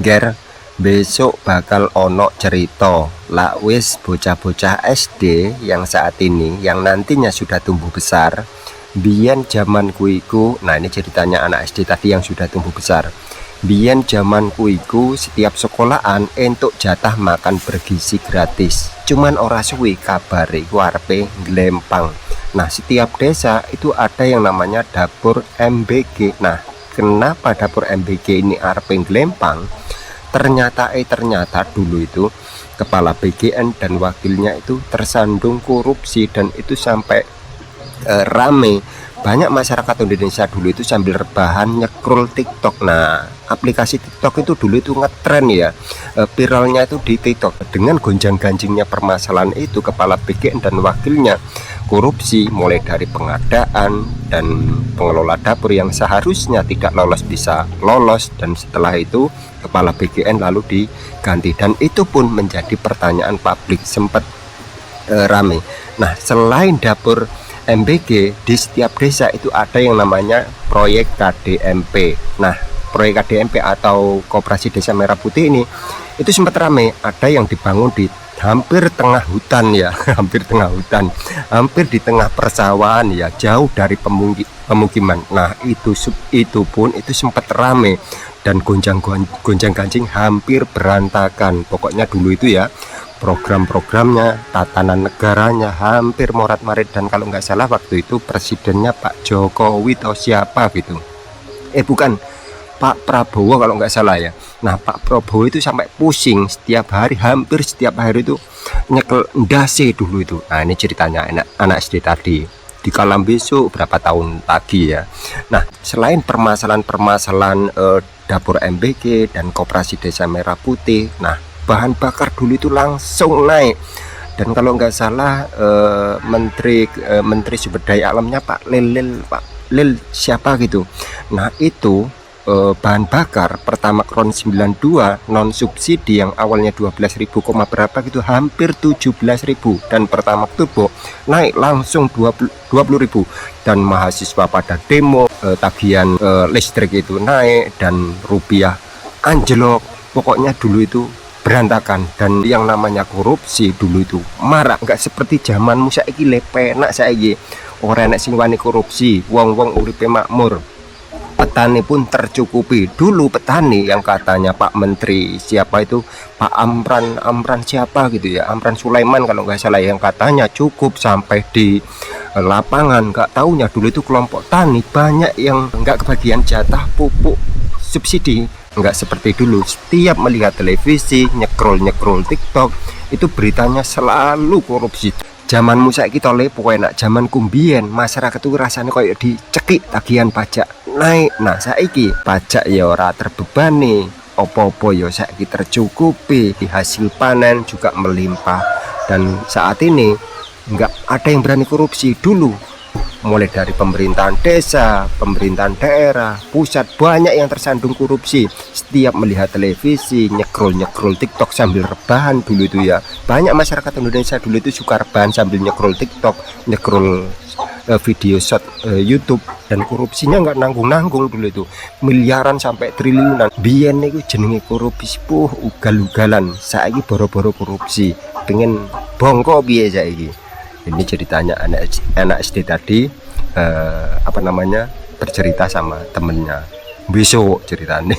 Ger, besok bakal ono cerita lah wis bocah-bocah SD yang saat ini yang nantinya sudah tumbuh besar. Biyen zaman kuiku, nah ini ceritanya anak SD tadi yang sudah tumbuh besar. Biyen zaman kuiku setiap sekolahan entuk jatah makan bergizi gratis. Cuman ora suwi kabare iku arepe glempang. Nah, setiap desa itu ada yang namanya dapur MBG. Nah, kenapa dapur MBG ini arepe glempang? Ternyata dulu itu kepala BGN dan wakilnya itu tersandung korupsi dan itu sampai rame. Banyak masyarakat Indonesia dulu itu sambil rebahan nyekrol TikTok. Nah, aplikasi TikTok itu dulu itu ngetren ya, viralnya itu di TikTok. Dengan gonjang-ganjingnya permasalahan itu, kepala BGN dan wakilnya korupsi, mulai dari pengadaan dan pengelola dapur yang seharusnya tidak lolos bisa lolos, dan setelah itu kepala BGN lalu diganti, dan itu pun menjadi pertanyaan publik, sempat rame. Nah, selain dapur MBG, di setiap desa itu ada yang namanya proyek KDMP. Nah, proyek KDMP atau Koperasi Desa Merah Putih ini itu sempat ramai. Ada yang dibangun di hampir tengah hutan ya, hampir di tengah persawahan ya, jauh dari pemukiman. Nah, itu pun itu sempat ramai dan gonjang-ganjing hampir berantakan. Pokoknya dulu itu ya, program-programnya, tatanan negaranya hampir morat-marit, dan kalau nggak salah waktu itu presidennya Pak Jokowi atau siapa gitu. Bukan, Pak Prabowo kalau nggak salah ya. Nah, Pak Prabowo itu sampai pusing hampir setiap hari itu nyekel ndase dulu itu. Nah, ini ceritanya anak SD tadi. Di kalam besok berapa tahun lagi ya. Nah, selain permasalahan dapur MBG dan Koperasi Desa Merah Putih, nah, bahan bakar dulu itu langsung naik, dan kalau nggak salah menteri sumber daya alamnya Pak Lil siapa gitu. Nah, itu bahan bakar pertama Kron 92 non subsidi yang awalnya 12.000 berapa gitu, hampir 17.000, dan pertama turbo naik langsung 20.000, dan mahasiswa pada demo, tagihan listrik itu naik dan rupiah anjlok. Pokoknya dulu itu berantakan, dan yang namanya korupsi dulu itu marak, nggak seperti zamanmu saiki lepenak. Saiki ora enek sing wani korupsi, wong-wong uripe makmur, petani pun tercukupi. Dulu petani yang katanya Pak Menteri siapa itu, Pak Amran siapa gitu ya, Amran Sulaiman kalau nggak salah, yang katanya cukup sampai di lapangan. Nggak taunya dulu itu kelompok tani banyak yang nggak kebagian jatah pupuk subsidi. Nggak seperti dulu, setiap melihat televisi, nyekrol TikTok, itu beritanya selalu korupsi. Zamanmu saiki tole pokoknya, zaman kumbien masyarakat itu rasanya kayak dicekik tagihan pajak naik. Nah, saiki pajak ya ora terbebani, opo-opo ya saiki tercukupi, hasil panen juga melimpah, dan saat ini nggak ada yang berani korupsi. Dulu mulai dari pemerintahan desa, pemerintahan daerah, pusat, banyak yang tersandung korupsi. Setiap melihat televisi, nyekrol TikTok sambil rebahan dulu itu ya. Banyak masyarakat Indonesia dulu itu suka rebahan sambil nyekrol TikTok, nyekrol video short YouTube, dan korupsinya nggak nanggung dulu itu, miliaran sampai triliunan. Biyen niku jenenge korupsi ugal-ugalan, saiki boro-boro korupsi pengen bongko piye saiki. Ini ceritanya anak SD tadi, bercerita sama temennya besok ceritanya.